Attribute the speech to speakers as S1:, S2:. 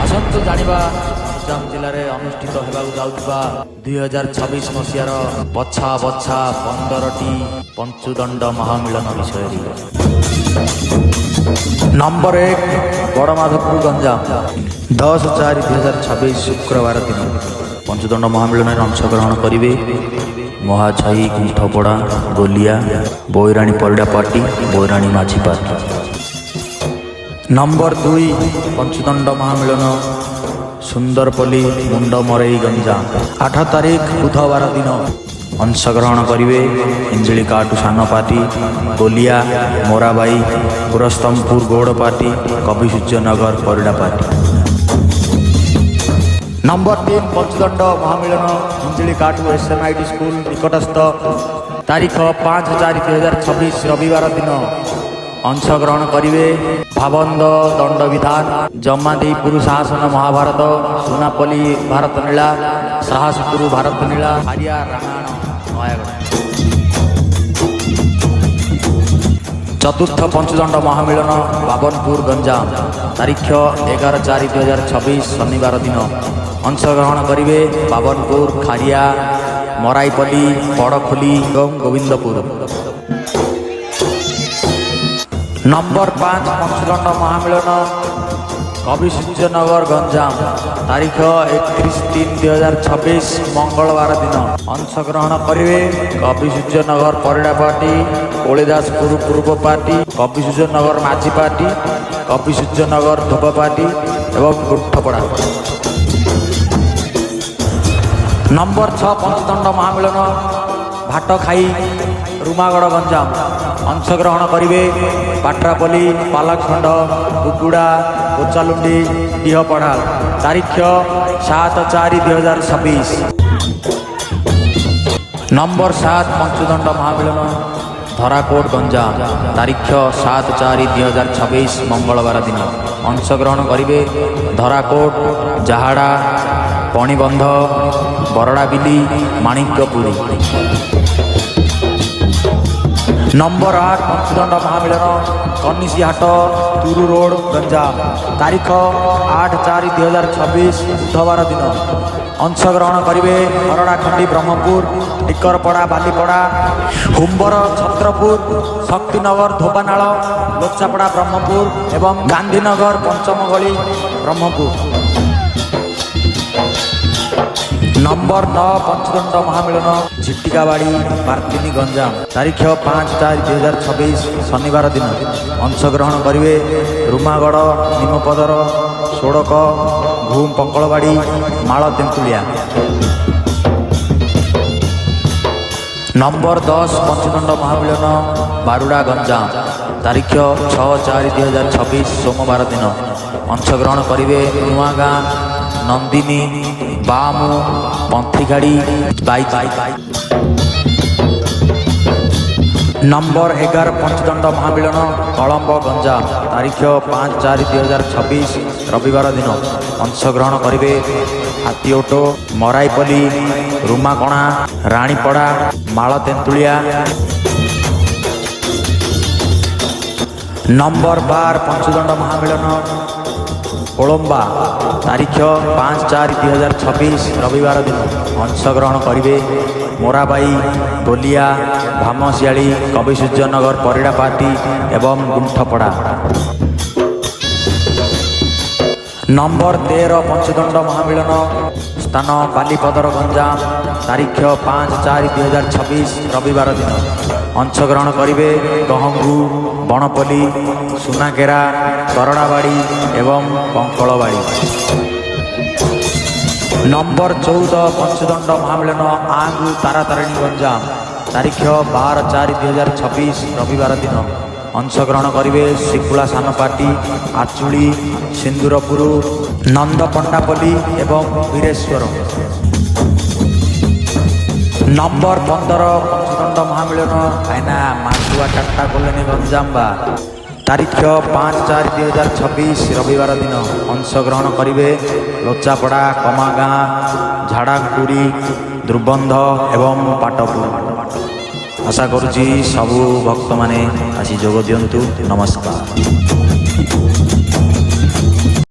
S1: ଆସନ୍ତୁ ଜାଣିବା ଗଞ୍ଜାମ ଜିଲ୍ଲାରେ ଅନୁଷ୍ଠିତ ହେବାକୁ ଯାଉଥିବା 2026 ମସିହାର ବଛା ବଛା 15ଟି ପଞ୍ଚୁଦଣ୍ଡ ମହାମିଳନ ବିଷୟରେ। ନମ୍ବର 1 ବଡ଼ମାଧବପୁର ଗଞ୍ଜାମ 10/4/2026 ଶୁକ୍ରବାର ଦିନ ପଞ୍ଚୁଦଣ୍ଡ ମହାମିଳନରେ ଅଂଶଗ୍ରହଣ କରିବେ ମହାଛାଇ, Gunthapada, Golia, Bairani Parida party, Bairani Majhi party. Number 2 Panchudanda ମହାମିଳନ ସୁନ୍ଦରପଲ୍ଲୀ ମୁଣ୍ଡମରେଇ ଗଞ୍ଜାମ 8 ତାରିଖ ବୁଧବାର ଦିନ ଅଂଶଗ୍ରହଣ କରିବେ ହିଞ୍ଜିଳିକାଟୁ ସାନ party, Golia, Morabai, Purushottampur Gaud party, Kabisuryanagar Parida party. Number 3 Panchudanda ମହାମିଳନ ହିଞ୍ଜିଳିକାଟୁ SMIT ସ୍କୁଲ ନିକଟସ୍ଥ ତାରିଖ 5/4/2026 ରବିବାର ଦିନ ଅଂଶଗ୍ରହଣ କରିବେ ଭାବନ୍ଦ ଦଣ୍ଡବିଧାନ, ଜମାଦେଇପୁର ଶାସନ ମହାଭାରତ, ସୁନାପଲ୍ଲୀ ଭାରତ ନୀଳା, ସାହସପୁର ଭାରତ ନୀଳା, ହାରିଆ ରାମାୟଣ ନୟାଗଡ଼। ଚତୁର୍ଥ ପଞ୍ଚୁଦଣ୍ଡ ମହାମିଳନ ବାବନପୁର ଗଞ୍ଜାମ ତାରିଖ 11/4/2026 ଶନିବାର ଦିନ ଅଂଶଗ୍ରହଣ କରିବେ ବାବନପୁର, ଖାରିଆ, ମରାଇପଲ୍ଲୀ, ବଡ଼ଖୋଲି ଏବଂ ଗୋବିନ୍ଦପୁର। ନମ୍ବର 5 ପଞ୍ଚୁଦଣ୍ଡ ମହାମିଳନ କବିସୂର୍ଯ୍ୟନଗର ଗଞ୍ଜାମ ତାରିଖ 31/3/2026 ମଙ୍ଗଳବାର ଦିନ ଅଂଶଗ୍ରହଣ କରିବେ କବିସୂର୍ଯ୍ୟନଗର ପରିଡ଼ା ପାର୍ଟି, କୋଳିଦାସପୁର ପୂର୍ବ ପାର୍ଟି, କବିସୂର୍ଯ୍ୟନଗର ମାଝି ପାର୍ଟି, କବିସୂର୍ଯ୍ୟନଗର ଧୋବ ପାର୍ଟି ଏବଂ ଗୁଣ୍ଠପଡ଼ା। ନମ୍ବର 6 ପଞ୍ଚୁଦଣ୍ଡ ମହାମିଳନ ଭାଟଖାଇ ରୁମାଗଡ଼ ଗଞ୍ଜାମ ଅଂଶଗ୍ରହଣ କରିବେ ପାଟ୍ରାପଲ୍ଲୀ, ପାଲଖଣ୍ଡ, କୁକୁଡ଼ା, କୋଚାଲୁଣ୍ଡି, ଡିହପଡ଼ା ତାରିଖ 7/4/2026। ନମ୍ବର 7 ପଞ୍ଚୁଦଣ୍ଡ ମହାମିଳନ ଧରାକୋଟ ଗଞ୍ଜାମ ତାରିଖ 7/4/2026 ମଙ୍ଗଳବାର ଦିନ ଅଂଶଗ୍ରହଣ କରିବେ ଧରାକୋଟ, ଜାହାଡ଼ା, ପଣିବନ୍ଧ, ବରଡ଼ାବିଲି, ମାଣିକ୍ୟପୁର। ନମ୍ବର 8 ପଞ୍ଚୁଦଣ୍ଡ ମହାମିଳନ କନିସିହାଟ ତୁରୁ ରୋଡ଼ ଗଞ୍ଜାମ ତାରିଖ 8/4/2026 ବୁଧବାର ଦିନ ଅଂଶଗ୍ରହଣ କରିବେ ହରଡ଼ାଖଣ୍ଡି ବ୍ରହ୍ମପୁର, ଟିକରପଡ଼ା ବାଲିପଡ଼ା, ହୁମ୍ବର ଛତ୍ରପୁର, ଶକ୍ତିନଗର ଧୋବାନାଳ, ଲୋଚାପଡ଼ା ବ୍ରହ୍ମପୁର ଏବଂ ଗାନ୍ଧୀନଗର ପଞ୍ଚମଗଳି ବ୍ରହ୍ମପୁର। ନମ୍ବର 9 ପଞ୍ଚୁଦଣ୍ଡ ମହାମିଳନ ଝିଟିକାବାଡ଼ି ବାର୍ତିନି ଗଞ୍ଜାମ ତାରିଖ 5/4/2026 ଶନିବାର ଦିନ ଅଂଶଗ୍ରହଣ କରିବେ ରୁମାଗଡ଼, ନିମପଦର, ସୋଡ଼କ, ଘୁମ ପଙ୍କଳବାଡ଼ି, ମାଳ ତେନ୍ତୁଳିଆ। ନମ୍ବର 10 ପଞ୍ଚୁଦଣ୍ଡ ମହାମିଳନ ବାରୁଡ଼ା ଗଞ୍ଜାମ ତାରିଖ 6/4/2026 ସୋମବାର ଦିନ ଅଂଶଗ୍ରହଣ କରିବେ ନୂଆଗାଁ, ନନ୍ଦିନୀ, ବାମୁ, ପନ୍ଥିଗାଡ଼ି, ବାଇଚାଇ। ନମ୍ବର 11 ପଞ୍ଚୁଦଣ୍ଡ ମହାମିଳନ କଳମ୍ବ ଗଞ୍ଜାମ ତାରିଖ 5/4/2026 ରବିବାର ଦିନ ଅଂଶଗ୍ରହଣ କରିବେ ହାତୀଓଟ, ମରାଇପଲ୍ଲୀ, ରୁମାକଣା, ରାଣୀପଡ଼ା, ମାଳ ତେନ୍ତୁଳିଆ। ନମ୍ବର 12 ପଞ୍ଚୁଦଣ୍ଡ ମହାମିଳନ କୋଳମ୍ବା ତାରିଖ 5/4/2026 ରବିବାର ଦିନ ଅଂଶଗ୍ରହଣ କରିବେ ମୋରାବାଇ, ଗୋଲିଆ, ଭାମସିଆଳି, କବିସୂର୍ଯ୍ୟନଗର ପରିଡ଼ା ପାର୍ଟି ଏବଂ ଗୁଣ୍ଠପଡ଼ା। ନମ୍ବର 13 ପଞ୍ଚୁଦଣ୍ଡ ମହାମିଳନ ସ୍ଥାନ ବାଲିପଦର ଗଞ୍ଜାମ ତାରିଖ 5/4/2026 ରବିବାର ଦିନ ଅଂଶଗ୍ରହଣ କରିବେ ଗହଙ୍ଗୁ, ବଣପଲ୍ଲୀ, ସୁନାକେରା, କରଣାବାଡ଼ି ଏବଂ କଙ୍କଳବାଡ଼ି। ନମ୍ବର 14 ପଞ୍ଚୁଦଣ୍ଡ ମହାମିଳନ ଆଙ୍ଗୁ ତାରାତାରିଣୀ ଗଞ୍ଜାମ ତାରିଖ 12/4/2026 ରବିବାର ଦିନ ଅଂଶଗ୍ରହଣ କରିବେ ଶିକୁଳା ସାନ ପାର୍ଟି, ଆଚୁଳି, ସିନ୍ଦୁରପୁର, ନନ୍ଦପଣ୍ଡାପଲ୍ଲୀ ଏବଂ ବୀରେଶ୍ୱର। ନମ୍ବର 15 ପଞ୍ଚୁଦଣ୍ଡ ମହାମିଳନ କାଇନା ମାସୁଆ ଟାଟା କଲୋନୀ ଗଞ୍ଜାମ ବା ତାରିଖ 5/4/2026 ରବିବାର ଦିନ ଅଂଶଗ୍ରହଣ କରିବେ ଲୋଚାପଡ଼ା, କମାଗାଁ, ଝାଡ଼ାଙ୍କୁଡ଼ି, ଦ୍ରୁବନ୍ଧ ଏବଂ ପାଟପୁର। आशा करुँची सबू भक्त माने आसी जोग दियंतु। नमस्कार।